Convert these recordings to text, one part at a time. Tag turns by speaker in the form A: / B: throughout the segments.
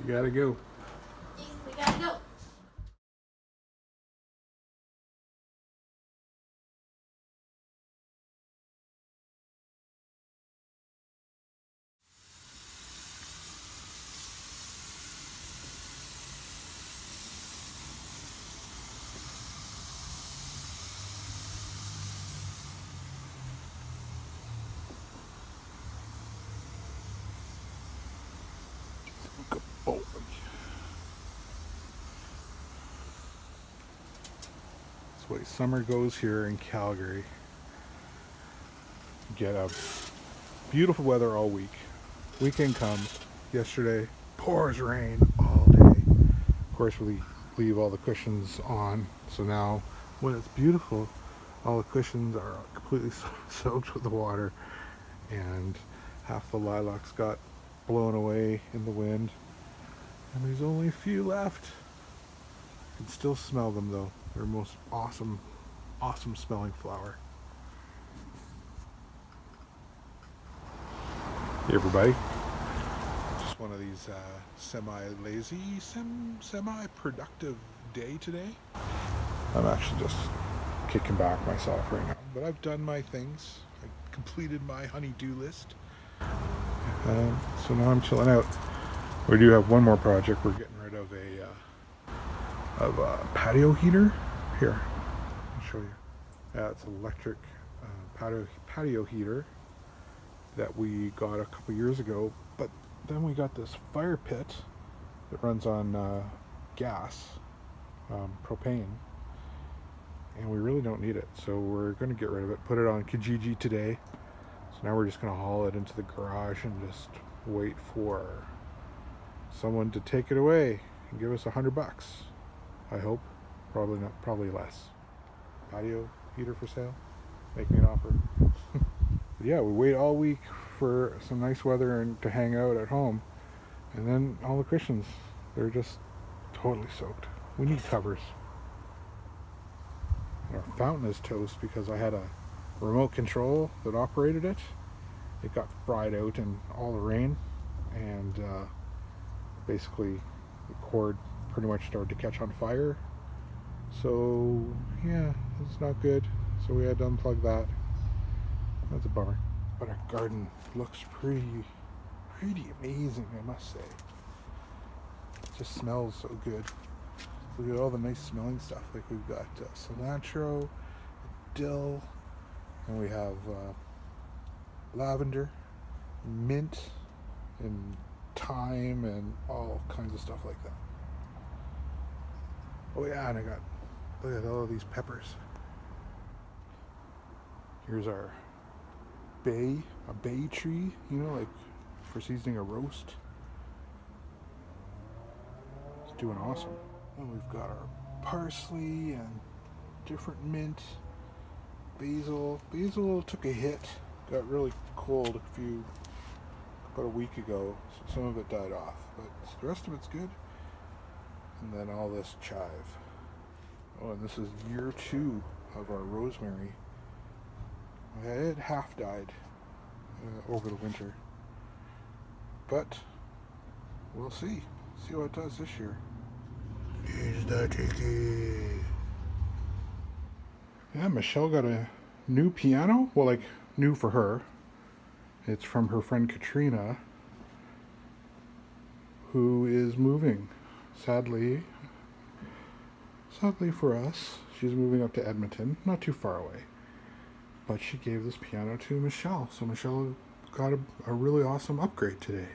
A: You gotta go.
B: We gotta go.
A: Good boy. That's the way summer goes here in Calgary. Get a beautiful weather all week. Weekend comes. Yesterday, pours rain all day. Of course, we leave all the cushions on. So now, when it's beautiful, all the cushions are completely soaked with the water, and half the lilacs got blown away in the wind. And there's only a few left. You can still smell them though. They're the most awesome smelling flower. Hey everybody. Just one of these semi-lazy, semi-productive day today. I'm actually just kicking back myself right now. But I've done my things. I completed my honey-do list. So now I'm chilling out. We do have one more project. We're getting rid of a patio heater. Here, I'll show you. Yeah, it's an electric patio heater that we got a couple years ago. But then we got this fire pit that runs on gas, propane, and we really don't need it. So we're going to get rid of it. Put it on Kijiji today. So now we're just going to haul it into the garage and just wait for someone to take it away and give us $100. I hope. Probably not. Probably less. Patio heater for sale. Make me an offer. But yeah, we wait all week for some nice weather and to hang out at home, and then all the cushions, they're just totally soaked. We need covers. And our fountain is toast because I had a remote control that operated it. It got fried out in all the rain, and basically the cord pretty much started to catch on fire. So yeah, it's not good. So we had to unplug that. That's a bummer. But our garden looks pretty amazing, I must say. It just smells so good. Look at all the nice smelling stuff. Like we've got cilantro, dill, and we have lavender, mint, and thyme, and all kinds of stuff like that. Oh yeah, and look at all of these peppers. Here's our a bay tree, you know, like for seasoning a roast. It's doing awesome. And we've got our parsley and different mint, basil. Basil took a hit, got really cold about a week ago, so some of it died off, but the rest of it's good. And then all this chive. Oh, and this is year 2 of our rosemary. It half died over the winter, but we'll see what it does this year. Is that ticket? Yeah, Michelle got a new piano. Well, like new for her. It's from her friend Katrina, who is moving. Sadly for us, she's moving up to Edmonton, not too far away. But she gave this piano to Michelle, so Michelle got a really awesome upgrade today.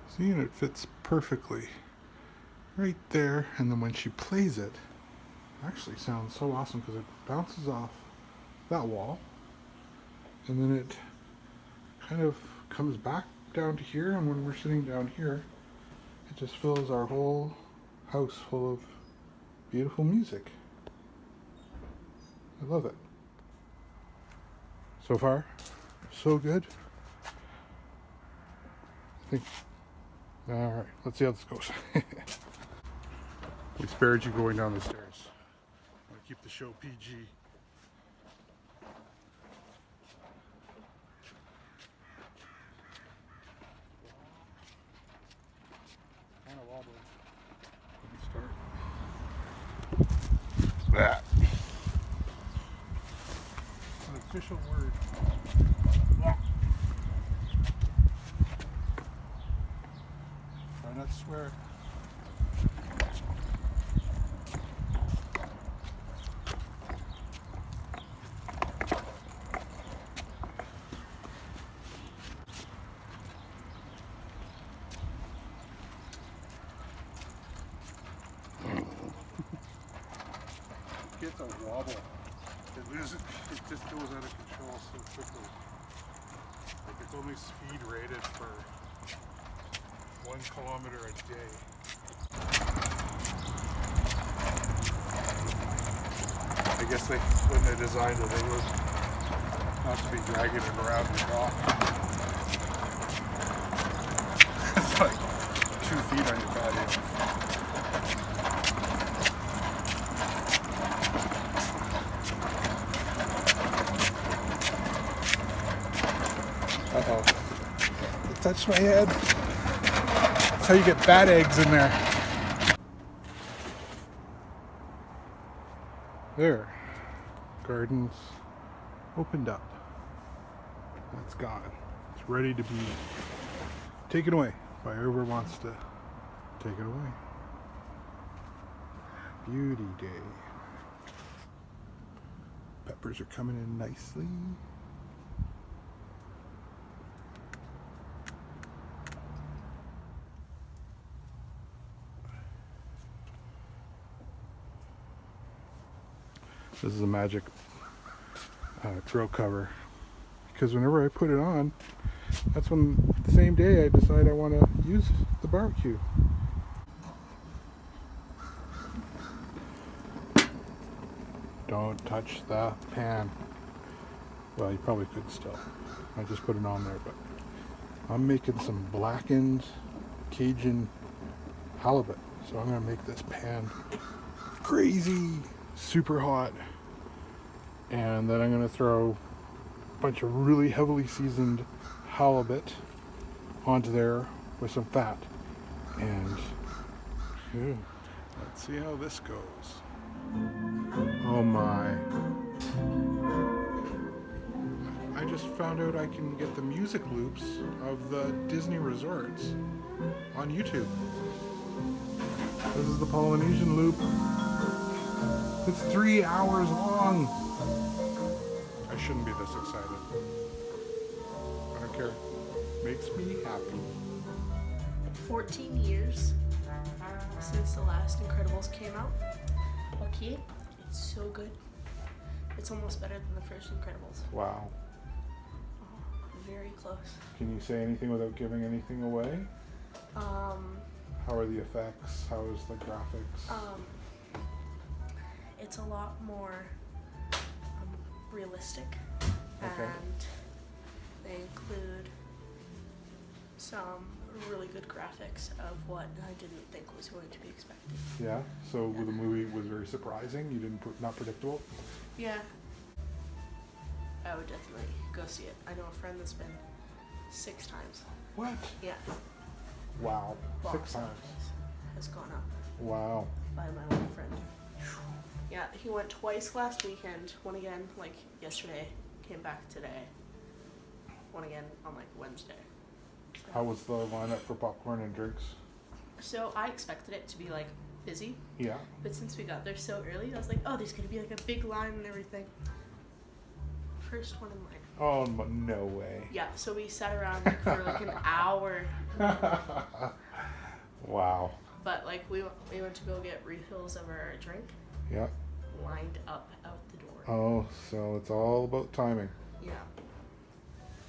A: See, and it fits perfectly right there, and then when she plays it, actually sounds so awesome because it bounces off that wall, and then it kind of comes back down to here, and when we're sitting down here, it just fills our whole house full of beautiful music. I love it. So far, so good. I think. Alright, let's see how this goes. We spared you going down the stairs. I'm gonna keep the show PG. That. An official word. Try not to swear. Gets a wobble. It just goes out of control so quickly. Like it's only speed rated for 1 kilometer a day. I guess when they designed it, it was not to be dragging it around the dock. It's like 2 feet on your patio. Uh-oh. It touched my head. That's how you get bad eggs in there. There. Garden's opened up. That's gone. It's ready to be taken away by whoever wants to take it away. Beauty day. Peppers are coming in nicely. This is a magic grill cover, because whenever I put it on, that's when the same day I decide I want to use the barbecue. Don't touch the pan. Well, you probably could still. I just put it on there, but I'm making some blackened Cajun halibut. So I'm going to make this pan crazy, super hot. And then I'm going to throw a bunch of really heavily seasoned halibut onto there with some fat. And let's see how this goes. Oh my. I just found out I can get the music loops of the Disney resorts on YouTube. This is the Polynesian loop. It's 3 hours long. I shouldn't be this excited. I don't care. Makes me happy.
C: 14 years since the last Incredibles came out. Okay, it's so good. It's almost better than the first Incredibles.
A: Wow.
C: Oh, very close.
A: Can you say anything without giving anything away? How are the effects? How is the graphics?
C: It's a lot more realistic,
A: Okay.
C: and they include some really good graphics of what I didn't think was going to be expected.
A: Yeah. So the movie was very surprising. You didn't not predictable.
C: Yeah. I would definitely go see it. I know a friend that's been 6 times.
A: What?
C: Yeah.
A: Wow.
C: Box
A: 6 times.
C: office has gone up
A: Wow.
C: by my own friend. Yeah, he went twice last weekend. One again, like yesterday. Came back today. One again on like Wednesday.
A: How was the lineup for popcorn and drinks?
C: So I expected it to be like busy,
A: Yeah.
C: but since we got there so early, I was like, oh, there's gonna be like a big line and everything. First one in line.
A: Oh, no way.
C: Yeah, so we sat around like, for like an hour.
A: Wow.
C: But like we went to go get refills of our drink.
A: Yeah.
C: Lined up out the door.
A: Oh, so it's all about timing.
C: Yeah.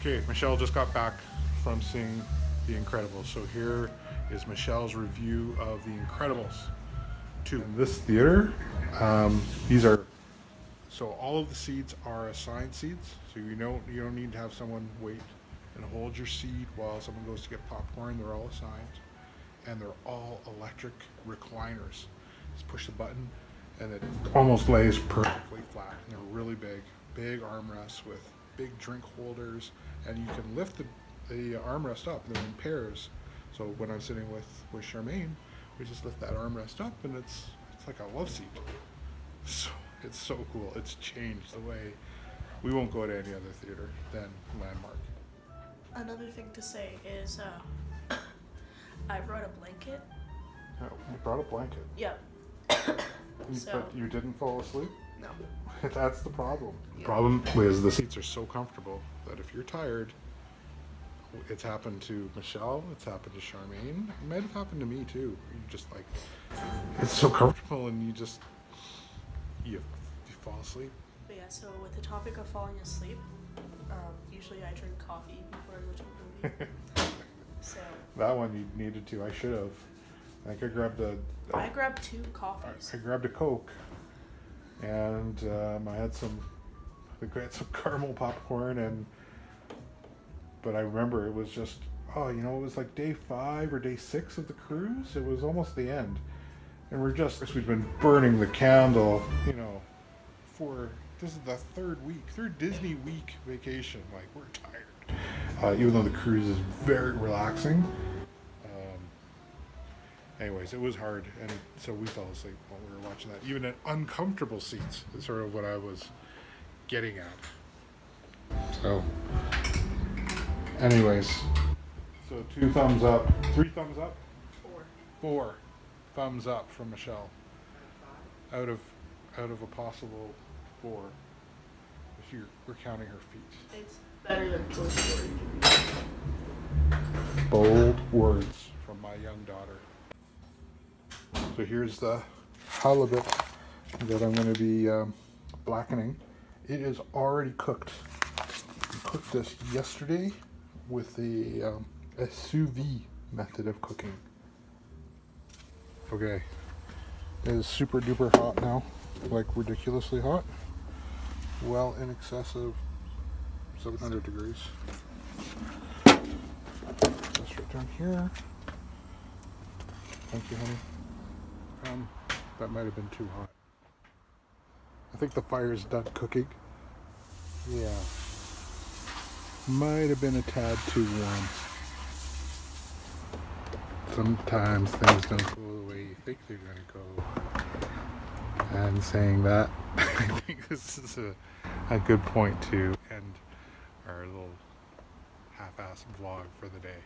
A: Okay, Michelle just got back from seeing The Incredibles. So here is Michelle's review of The Incredibles 2. In this theater, so all of the seats are assigned seats. So you don't need to have someone wait and hold your seat while someone goes to get popcorn. They're all assigned, and they're all electric recliners. Just push the button, and it almost lays perfectly flat. And they're really big armrests with big drink holders, and you can lift the armrest up. They're in pairs. So when I'm sitting with Charmaine, we just lift that armrest up, and it's like a love seat. So it's so cool. It's changed the way we won't go to any other theater than Landmark.
C: Another thing to say is I brought a blanket.
A: Oh, you brought a blanket.
C: Yep.
A: But you didn't fall asleep?
C: No.
A: That's the problem. The
C: Yeah.
A: problem is the seats are so comfortable that if you're tired, it's happened to Michelle, it's happened to Charmaine, it might have happened to me too. You just like, it's so comfortable and you fall asleep.
C: But yeah, so with the topic of falling asleep, usually I drink coffee before I go to a movie. So
A: That one you needed to. I should have. I think I grabbed
C: I grabbed 2 coffees.
A: I grabbed a Coke, and I had some caramel popcorn, but I remember it was just, it was like day 5 or day 6 of the cruise. It was almost the end, and we'd been burning the candle, this is the third Disney week vacation. Like, we're tired, even though the cruise is very relaxing. Anyways, it was hard, and so we fell asleep while we were watching that. Even in uncomfortable seats is sort of what I was getting at. So, anyways, so 2 thumbs up, 3 thumbs up, 4 thumbs up from Michelle. Out of a possible 4, if we're counting her feet.
C: It's better than Toy Story.
A: Bold words from my young daughter. So here's the halibut that I'm going to be blackening. It is already cooked. I cooked this yesterday with a sous vide method of cooking. Okay, it is super duper hot now, like ridiculously hot. Well in excess of 700 degrees. That's right down here. Thank you, honey. That might have been too hot. I think the fire's done cooking. Yeah. Might have been a tad too warm. Sometimes things don't go the way you think they're going to go. And saying that, I think this is a good point to end our little half-assed vlog for the day.